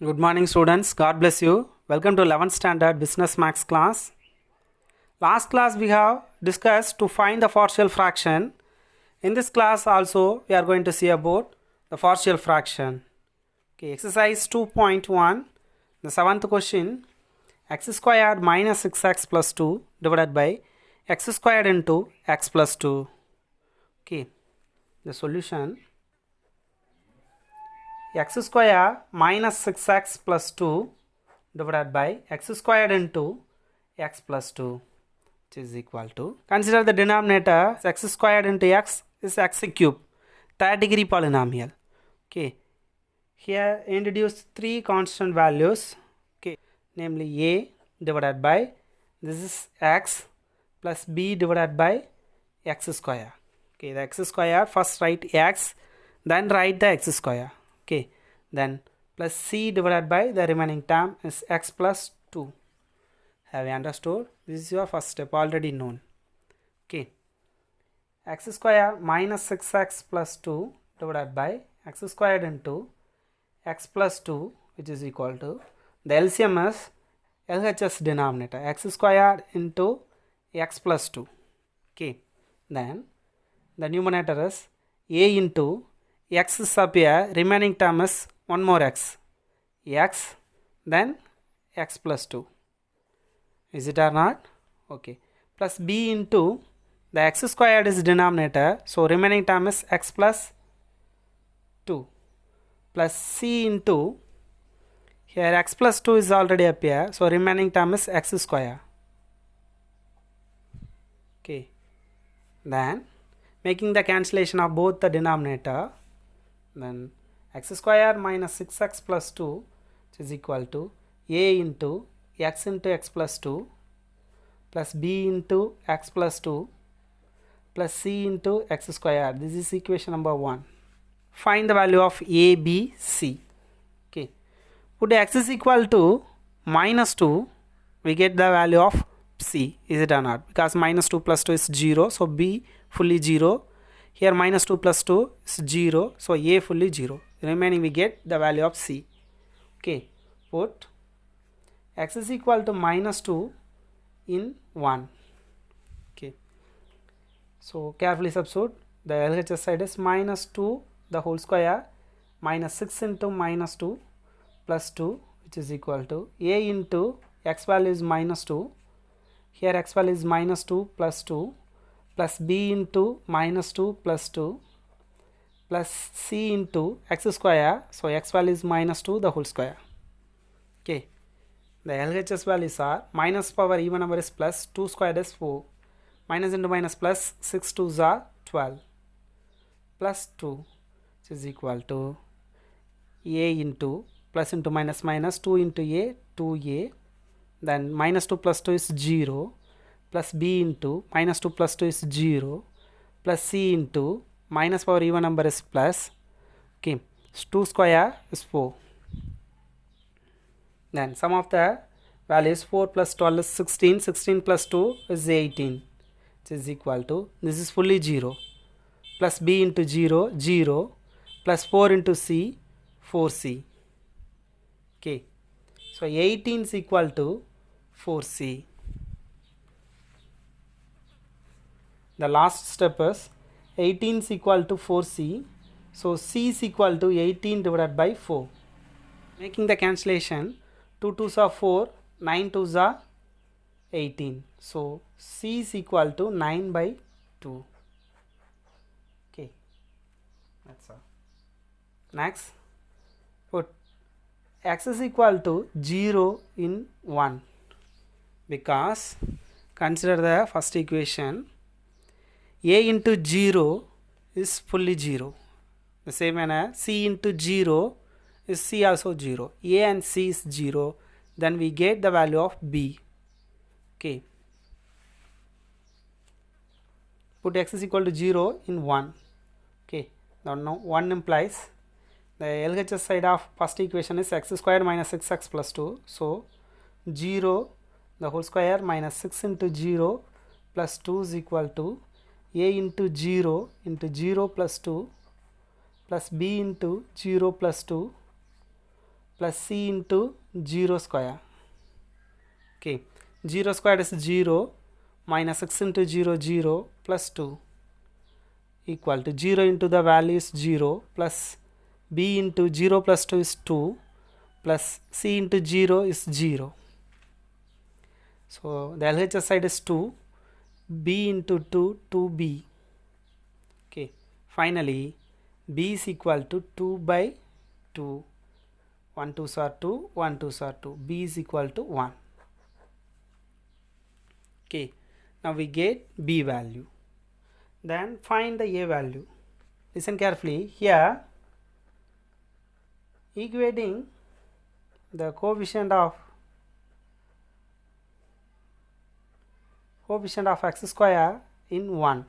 Good morning, students. God bless you. Welcome to 11th standard business max class. Last class we have discussed to find the partial fraction. In this class also we are going to see about the partial fraction. Okay, exercise 2.1. The seventh question, x squared minus 6x plus 2 divided by x squared into x plus 2. Okay, the solution, x square minus 6x plus 2 divided by x squared into x plus 2, which is equal to, consider the denominator x squared into x is x cube, third degree polynomial. Okay, here introduce three constant values, okay, namely a divided by, this is x plus b divided by x square. Okay, the x square, first write x, then write the x square. Okay, then plus c divided by the remaining term is x plus 2. Have you understood? This is your first step, already known. Okay, x square minus 6x plus 2 divided by x squared into x plus 2, which is equal to, the LCM is LHS denominator, x squared into x plus 2. Okay, then the numerator is a into x is up here, remaining term is one more x, then x plus 2. Is it or not? Okay, plus b into the x squared is denominator, so remaining term is x plus 2, plus c into, here x plus 2 is already up here, so remaining term is x square. Okay, then making the cancellation of both the denominator, then x square minus 6x plus 2, which is equal to a into x plus 2 plus b into x plus 2 plus c into x square. This is equation number 1. Find the value of a, b, c. Okay, put x is equal to minus 2, we get the value of c. Is it or not? Because minus 2 plus 2 is 0, so b fully 0. Here minus 2 plus 2 is 0, so a fully 0. Remaining we get the value of c. Okay, put x is equal to minus 2 in 1. Okay, so carefully substitute. The LHS side is minus 2 the whole square minus 6 into minus 2 plus 2, which is equal to a into x value is minus 2. Here x value is minus 2 plus 2 plus b into minus 2 plus 2 plus c into x square, so x value is minus 2 the whole square. Okay, the LHS values are minus power even number is plus, 2 squared is 4, minus into minus plus, 6 2s are 12 plus 2, which is equal to a into plus into minus minus 2 into a, 2a, then minus 2 plus 2 is 0 plus b into minus 2 plus 2 is 0 plus c into minus power even number is plus. Okay, 2 square is 4. Then sum of the values, 4 plus 12 is 16, 16 plus 2 is 18, which is equal to, this is fully 0, plus b into 0, 0, plus 4 into c, 4c. Okay, so 18 is equal to 4c. The last step is 18 is equal to 4c, so c is equal to 18 divided by 4. Making the cancellation, 2 2s are 4, 9 2s are 18, so c is equal to 9 by 2. Okay, that's all. Next, put x is equal to 0 in 1, because consider the first equation, a into 0 is fully 0. The same manner, c into 0 is c also 0. A and c is 0. Then we get the value of b. Okay. Put x is equal to 0 in 1. Okay. Now 1 implies the LHS side of first equation is x squared minus 6x plus 2. So 0 the whole square minus 6 into 0 plus 2 is equal to a into 0 plus 2 plus b into 0 plus 2 plus c into 0 square. Okay, 0 squared is 0 minus 6 into 0, 0 plus 2 equal to 0 into the value is 0 plus b into 0 plus 2 is 2 plus c into 0 is 0. So the LHS side is 2, b into 2, 2b. Okay, finally b is equal to 2 by 2. 1 2s are 2, 1 2s are 2. b is equal to 1. Okay, now we get b value. Then find the a value. Listen carefully. Here, equating the coefficient of x square in 1.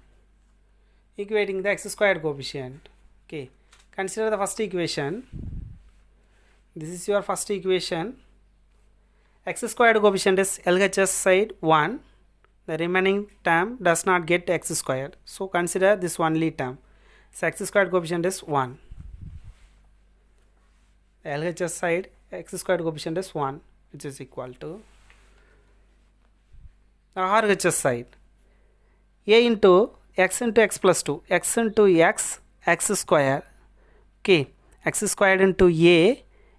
Equating the x squared coefficient. Okay, consider the first equation. This is your first equation. X squared coefficient is LHS side 1. The remaining term does not get x squared. So consider this only term. So x squared coefficient is 1. The LHS side x squared coefficient is 1, which is equal to the RHS side a into x plus 2, x into x square. Okay, x squared into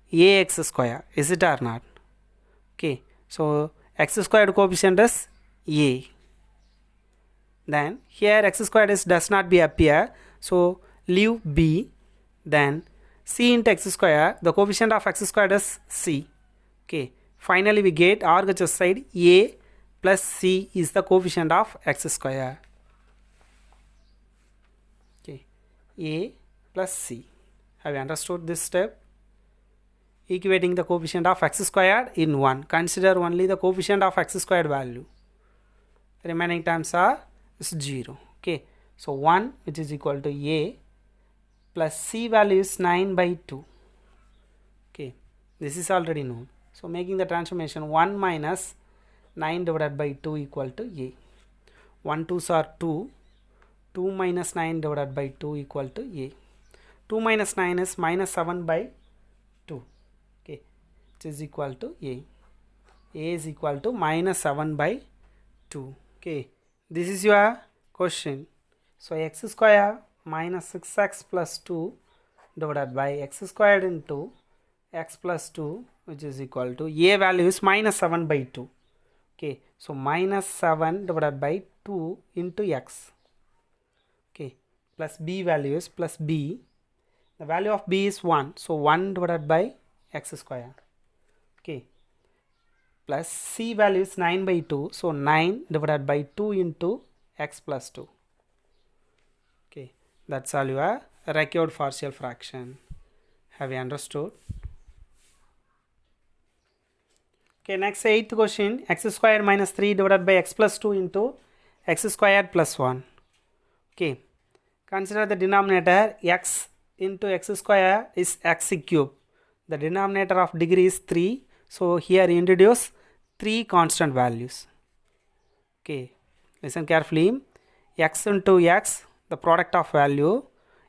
ax square. Is it or not? Okay, so x squared coefficient is a. Then here x squared does not be appear, so leave b. Then c into x square, the coefficient of x squared is c. Okay, finally we get RHS side a plus c is the coefficient of x square. Okay, a plus c. Have you understood this step? Equating the coefficient of x squared in 1. Consider only the coefficient of x squared value. The remaining terms are 0. Okay, so 1 which is equal to a plus c value is 9 by 2. Okay, this is already known. So making the transformation 1 minus 9 divided by 2 equal to a. 1 2s are 2. 2 minus 9 divided by 2 equal to a. 2 minus 9 is minus 7 by 2. Okay, which is equal to a. A is equal to minus 7 by 2. Okay, this is your question. So x square minus 6x plus 2 divided by x squared into x plus 2, which is equal to a value is minus 7 by 2. Okay, so minus 7 divided by 2 into x. Okay, plus b value is plus b. The value of b is 1, so 1 divided by x square. Okay, plus c value is 9 by 2, so 9 divided by 2 into x plus 2. Okay, that's all your required partial fraction. Have you understood? Okay, next 8th question. X squared minus 3 divided by x plus 2 into x squared plus 1. Okay, consider the denominator x into x square is x cube. The denominator of degree is 3. So here introduce 3 constant values. Okay, listen carefully. X into x, the product of value.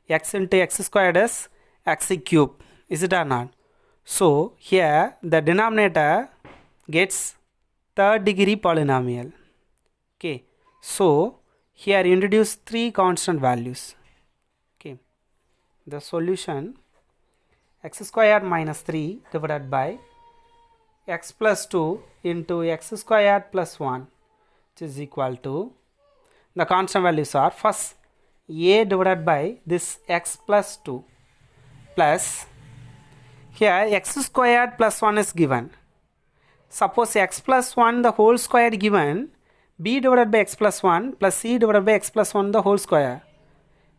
X into x squared is x cube. Is it or not? So here the denominator gets third degree polynomial. Okay, so here introduce 3 constant values. Okay, the solution x squared minus 3 divided by x plus 2 into x squared plus 1, which is equal to, the constant values are first a divided by this x plus 2 plus, here x squared plus 1 is given. Suppose x plus 1 the whole square given, b divided by x plus 1 plus c divided by x plus 1 the whole square.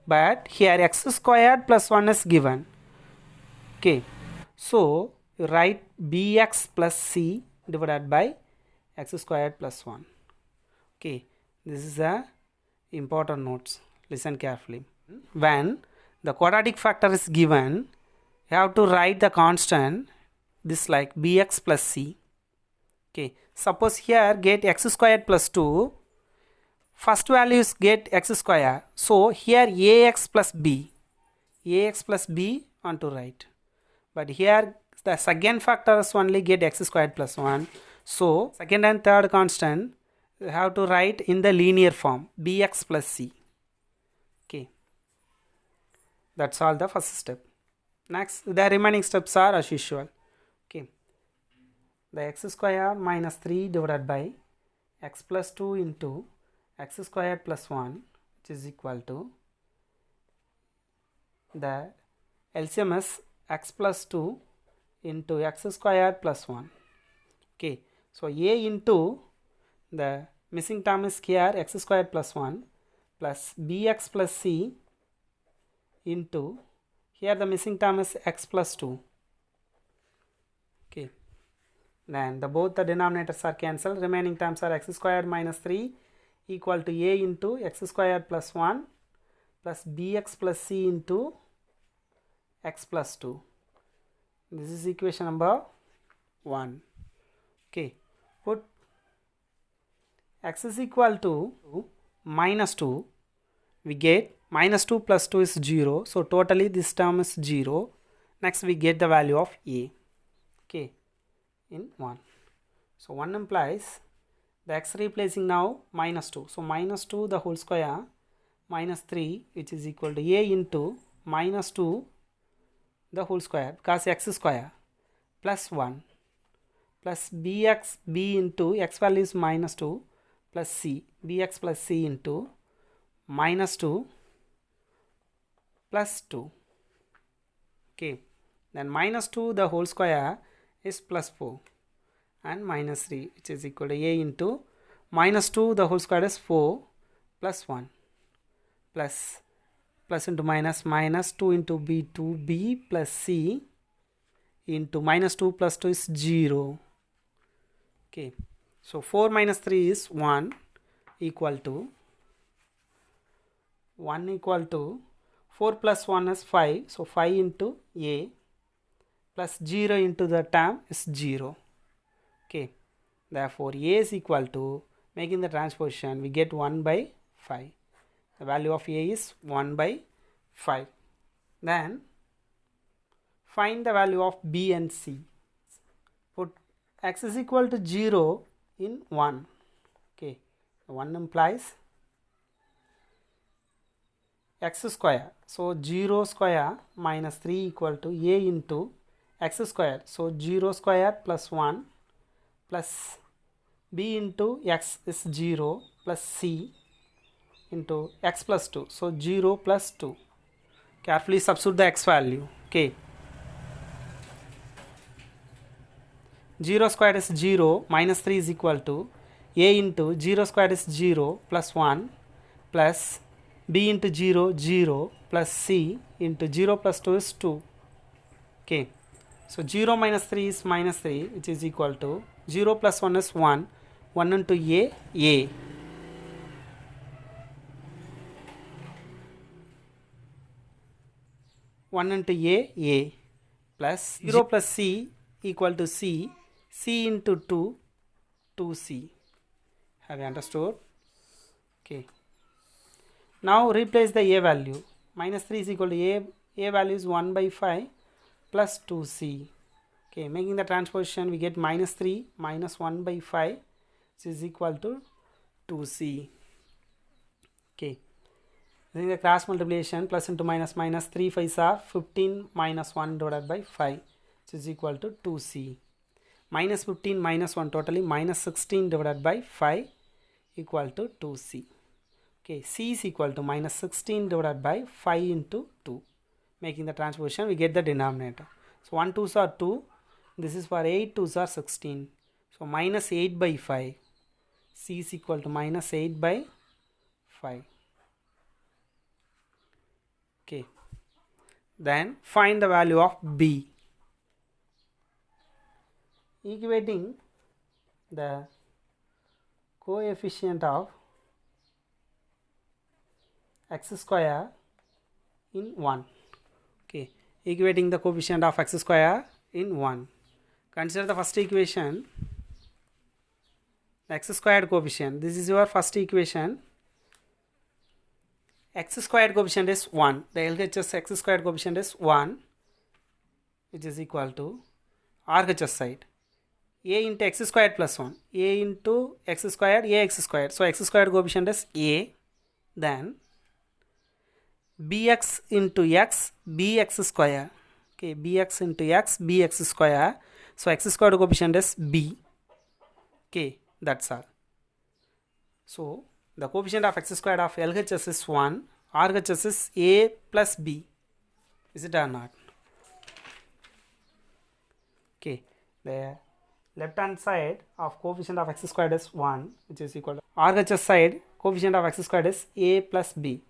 But here x squared plus 1 is given. Okay, so you write bx plus c divided by x squared plus 1. Okay, this is the important notes. Listen carefully. When the quadratic factor is given, you have to write the constant, this like bx plus c. Okay, suppose here get x squared plus 2, first values get x square, so here ax plus b on to write, but here The second factors only get x squared plus 1. So second and third constant we have to write in the linear form bx plus c. Okay, that's all the first step. Next, the remaining steps are as usual. Okay, the x square minus 3 divided by x plus 2 into x squared plus 1, which is equal to the LCM is x plus 2 into x squared plus 1. Okay, so a into the missing term is here x squared plus 1 plus bx plus c into here the missing term is x plus 2. Okay, then both the denominators are cancelled. Remaining terms are x squared minus 3 equal to a into x squared plus 1 plus bx plus c into x plus 2. This is equation number 1. Okay, put x is equal to minus 2. We get minus 2 plus 2 is 0. So totally this term is 0. Next we get the value of a. Okay, in 1. So 1 implies the x replacing now minus 2. So minus 2 the whole square minus 3, which is equal to a into minus 2 the whole square because x square plus 1 plus bx b into x value is minus 2 plus c bx plus c into minus 2 plus 2. Okay, then minus 2 the whole square is plus 4 and minus 3, which is equal to a into minus 2 the whole square is 4 plus 1 plus into minus 2 into b 2b plus c into minus 2 plus 2 is 0. Okay, so 4 minus 3 is 1 equal to 4 plus 1 is 5. So 5 into a plus 0 into the term is 0. Okay, therefore a is equal to, making the transposition, we get 1 by 5. The value of a is 1 by 5. Then find the value of b and c. Put x is equal to 0 in 1. Okay, 1 implies x square. So 0 square minus 3 equal to a into x square. So 0 square plus 1 plus b into x is 0 plus c into x plus 2. So 0 plus 2. Carefully substitute the x value. Okay, 0 squared is 0 minus 3 is equal to a into 0 squared is 0 plus 1 plus b into 0 0 plus c into 0 plus 2 is 2. Okay, so 0 minus 3 is minus 3, which is equal to 0 plus 1 is 1. 1 into a 1 into a plus 0 plus c equal to c into 2 2c. Have you understood? Okay, now replace the a value. Minus 3 is equal to a value is 1 by 5 plus 2c. Okay, making the transposition, we get minus 3 minus 1 by 5, which is equal to 2c. Okay, then the cross multiplication, plus into minus 3 5s are 15 minus 1 divided by 5, which is equal to 2c. Minus 15 minus 1, totally minus 16 divided by 5 equal to 2c. Okay, c is equal to minus 16 divided by 5 into 2. Making the transposition, we get the denominator. So 1 2s are 2. This is for 8 2s are 16. So minus 8 by 5. C is equal to minus 8 by 5. Okay, then find the value of b. Equating the coefficient of x square in 1. Okay, equating the coefficient of x square in 1. Consider the first equation, the x squared coefficient. This is your first equation. X squared coefficient is 1. The LHS x squared coefficient is 1, which is equal to RHS side. A into x squared plus 1. A into x squared, ax squared. So x squared coefficient is a. Then bx into x, bx square. Okay, bx into x, bx square. So x squared coefficient is b. Okay, that's all. So the coefficient of x squared of LHS is 1. RHS is a plus b. Is it or not? Okay, the left hand side of coefficient of x squared is 1, which is equal to RHS side coefficient of x squared is a plus b.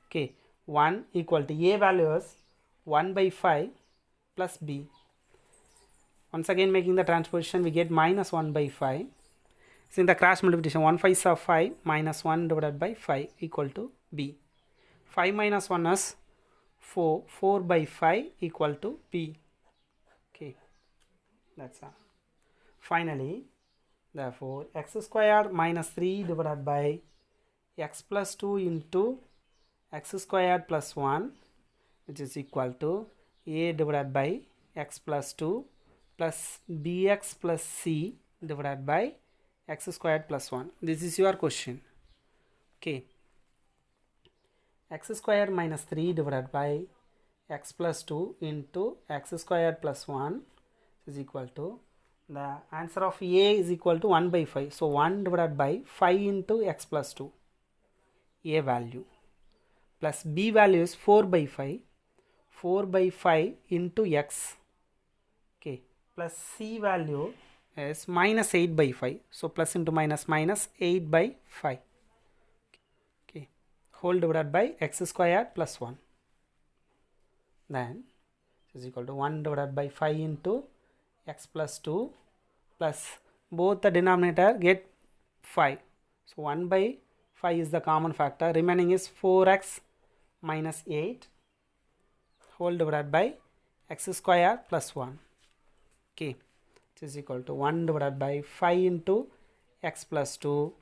Okay, 1 equal to a value is 1 by 5 plus b. Once again making the transposition, we get minus 1 by 5. So in the cross multiplication, 1 5s are 5 minus 1 divided by 5 equal to b. 5 minus 1 is 4. 4 by 5 equal to b. Okay, that's all. Finally, therefore, x squared minus 3 divided by x plus 2 into x squared plus 1, which is equal to a divided by x plus 2 plus bx plus c divided by x squared plus 1. This is your question. Okay. X squared minus 3 divided by x plus 2 into x squared plus 1 is equal to, the answer of a is equal to 1 by 5. So 1 divided by 5 into x plus 2, a value, plus b value is 4 by 5. 4 by 5 into x. Okay, plus c value is minus 8 by 5. So plus into minus, minus 8 by 5. Okay, whole divided by x squared plus 1. Then is equal to 1 divided by 5 into x plus 2 plus both the denominator get 5. So 1 by 5 is the common factor. Remaining is 4x minus 8 whole divided by x squared plus 1. Okay, which is equal to 1 divided by 5 into x plus 2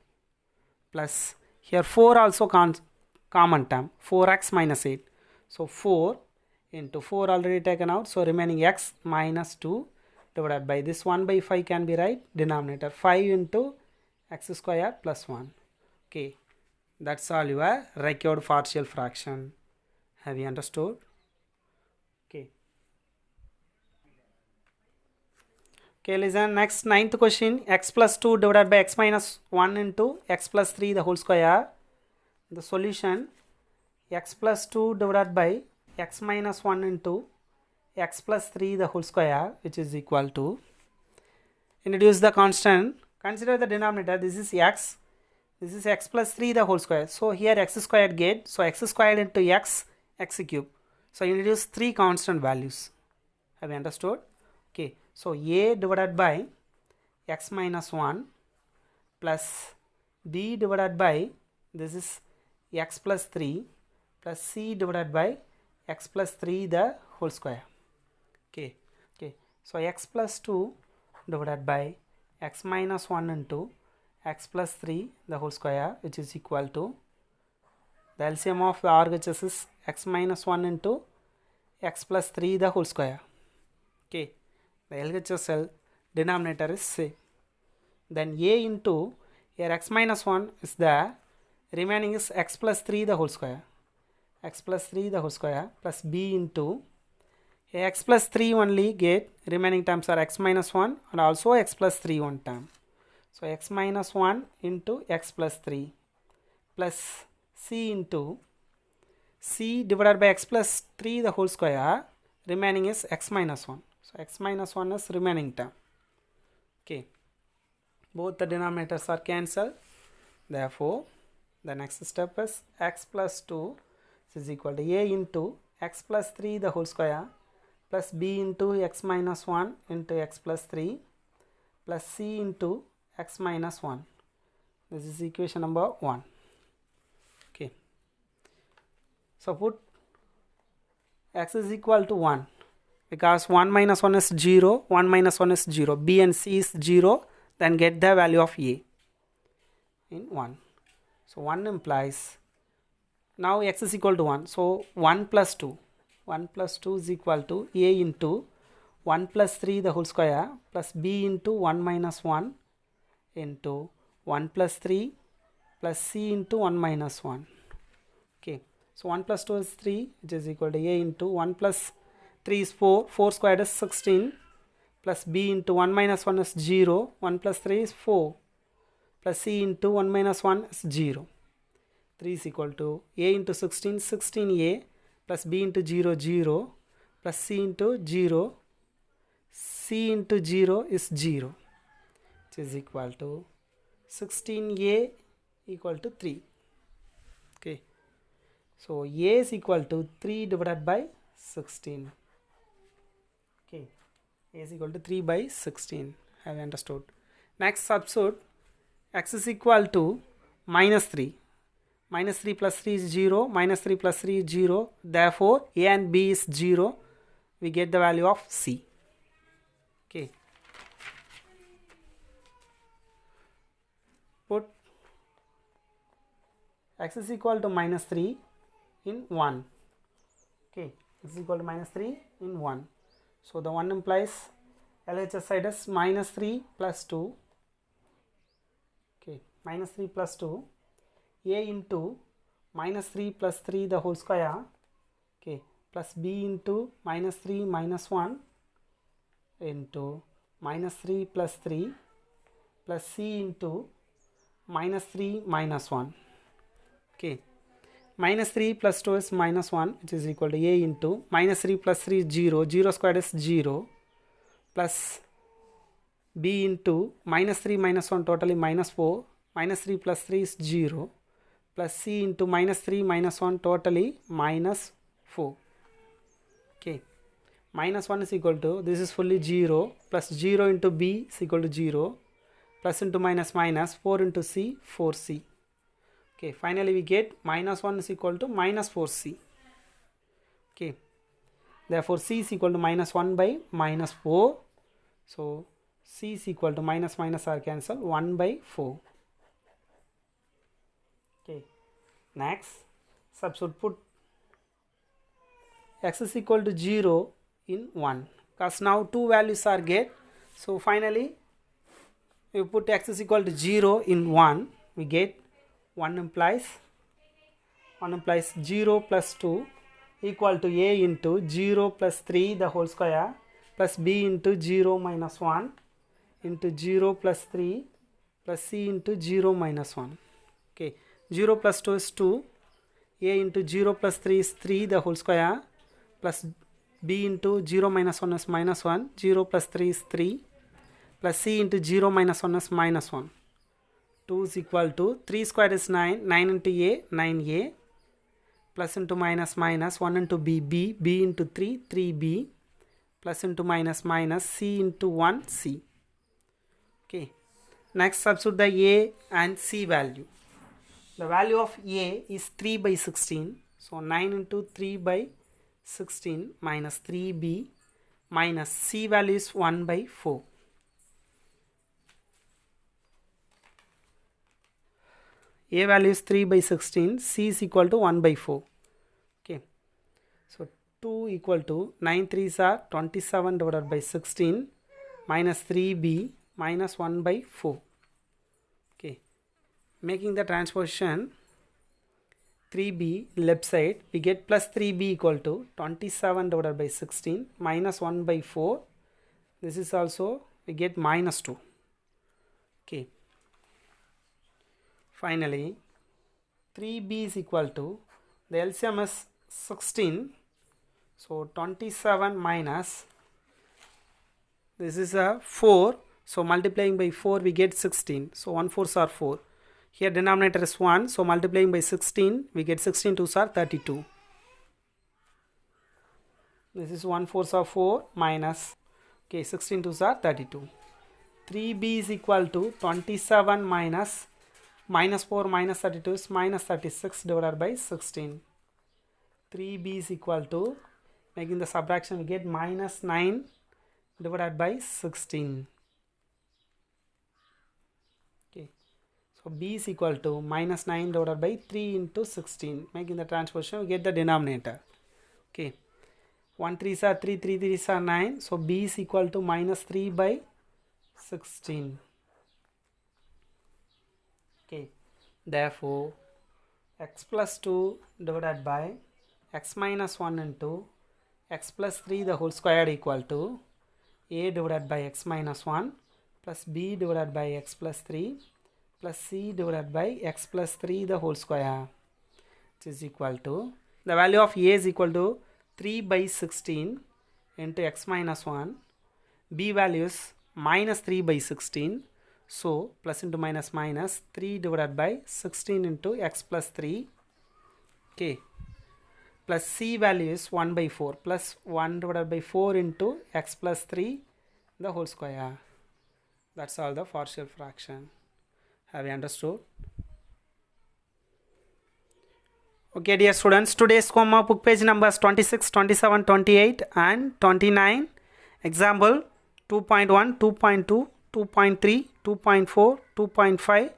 plus here 4 also common term, 4x minus 8. So 4 into 4 already taken out. So remaining x minus 2 divided by this 1 by 5 can be right denominator 5 into x squared plus 1. Okay, that's all your required partial fraction. Have you understood? Okay. Okay, listen, next 9th question, x plus 2 divided by x minus 1 into x plus 3 the whole square. The solution, x plus 2 divided by x minus 1 into x plus 3 the whole square, which is equal to, introduce the constant, consider the denominator, this is x plus 3 the whole square. So here x squared get, so x squared into x cube. So introduce 3 constant values. Have you understood? Okay, so a divided by x minus 1 plus b divided by, this is x plus 3 plus c divided by x plus 3 the whole square. Okay, so x plus 2 divided by x minus 1 into x plus 3 the whole square, which is equal to, the LCM of the RHS is x minus 1 into x plus 3 the whole square. Okay, the LHS denominator is same. Then a into, here x minus 1 is there, remaining is x plus 3 the whole square. X plus 3 the whole square plus b into, x plus 3 only get, remaining terms are x minus 1 and also x plus 3 one term. So x minus 1 into x plus 3 plus c into c divided by x plus 3 the whole square, remaining is x minus 1. So x minus 1 is remaining term. Okay, both the denominators are cancelled. Therefore, the next step is x plus 2 is equal to a into x plus 3 the whole square plus b into x minus 1 into x plus 3 plus c into x minus 1. This is equation number 1. Okay, so put x is equal to 1 because 1 minus 1 is 0, 1 minus 1 is 0, b and c is 0, then get the value of a in 1. So 1 implies, now x is equal to 1, so 1 plus 2 is equal to a into 1 plus 3 the whole square plus b into 1 minus 1 into 1 plus 3 plus c into 1 minus 1. Okay, so 1 plus 2 is 3, which is equal to a into 1 plus 3 is 4, 4 squared is 16, plus b into 1 minus 1 is 0, 1 plus 3 is 4, plus c into 1 minus 1 is 0. 3 is equal to a into 16, 16a, plus b into 0, 0, plus c into 0, c into 0 is 0, which is equal to 16a equal to 3. Okay, so a is equal to 3 divided by 16. Okay, a is equal to 3 by 16. Have you understood? Next, substitute x is equal to minus 3. Minus 3 plus 3 is 0. Minus 3 plus 3 is 0. Therefore, a and b is 0. We get the value of c. Okay. Put x is equal to minus 3 in 1. Okay, x is equal to minus 3 in 1. So the 1 implies LHS side is minus 3 plus 2. Okay, minus 3 plus 2. A into minus 3 plus 3 the whole square. Okay, plus b into minus 3 minus 1 into minus 3 plus 3 plus c into minus 3 minus 1. Okay, minus 3 plus 2 is minus 1, which is equal to a into minus 3 plus 3 is 0, 0 squared is 0, plus b into minus 3 minus 1 totally minus 4, minus 3 plus 3 is 0, plus c into minus 3 minus 1 totally minus 4. Okay, minus 1 is equal to, this is fully 0, plus 0 into b is equal to 0, plus into minus minus, 4 into c, 4c. Okay, finally we get minus 1 is equal to minus 4c. Okay, therefore c is equal to minus 1 by minus 4. So c is equal to minus minus are cancelled, 1 by 4. Okay, next substitute, put x is equal to 0 in 1, because now two values are get. So finally we put x is equal to 0 in 1, we get 1 implies 0 plus 2 equal to a into 0 plus 3 the whole square plus b into 0 minus 1 into 0 plus 3 plus c into 0 minus 1. Okay, 0 plus 2 is 2, a into 0 plus 3 is 3 the whole square plus b into 0 minus 1 is minus 1, 0 plus 3 is 3 plus c into 0 minus 1 is minus 1. 2 is equal to 3 squared is 9, 9 into a, 9a, plus into minus minus, 1 into b, b into 3, 3b, plus into minus minus, c into 1, c. Okay, next substitute the a and c value. The value of a is 3 by 16, so 9 into 3 by 16 minus 3b minus c value is 1 by 4. A value is 3 by 16, c is equal to 1 by 4. Okay, so 2 equal to 9 3s are 27 divided by 16 minus 3b minus 1 by 4. Okay, making the transposition 3b left side, we get plus 3b equal to 27 divided by 16 minus 1 by 4. This is also we get minus 2. Okay, finally 3b is equal to, the LCM is 16, so 27 minus, this is a 4, so multiplying by 4 we get 16, so 1 4s are 4. Here denominator is 1, so multiplying by 16 we get 16 2s are 32. This is 1 4s are 4 minus, okay, 16 2s are 32. 3b is equal to 27 minus minus 4 minus 32 is minus 36 divided by 16. 3b is equal to, making the subtraction we get minus 9 divided by 16. Okay, so b is equal to minus 9 divided by 3 into 16. Making the transposition we get the denominator. Okay, 1 3s are 3, 3 3s are 9. So b is equal to minus 3 by 16. Okay, therefore x plus 2 divided by x minus 1 into x plus 3 the whole square equal to a divided by x minus 1 plus b divided by x plus 3 plus c divided by x plus 3 the whole square, which is equal to, the value of a is equal to 3 by 16 into x minus 1, b value is minus 3 by 16, so plus into minus minus 3 divided by 16 into x plus 3, okay, plus c value is 1 by 4 plus 1 divided by 4 into x plus 3 the whole square. That's all the partial fraction. Have you understood? Okay dear students, today's homework book page numbers 26, 27, 28 and 29. Example 2.1, 2.2, 2.3, 2.4, 2.5,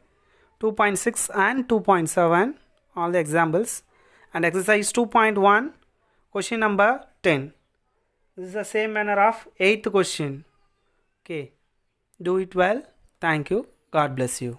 2.6 and 2.7, all the examples. And exercise 2.1, question number 10. This is the same manner of 8th question. Okay, do it well. Thank you. God bless you.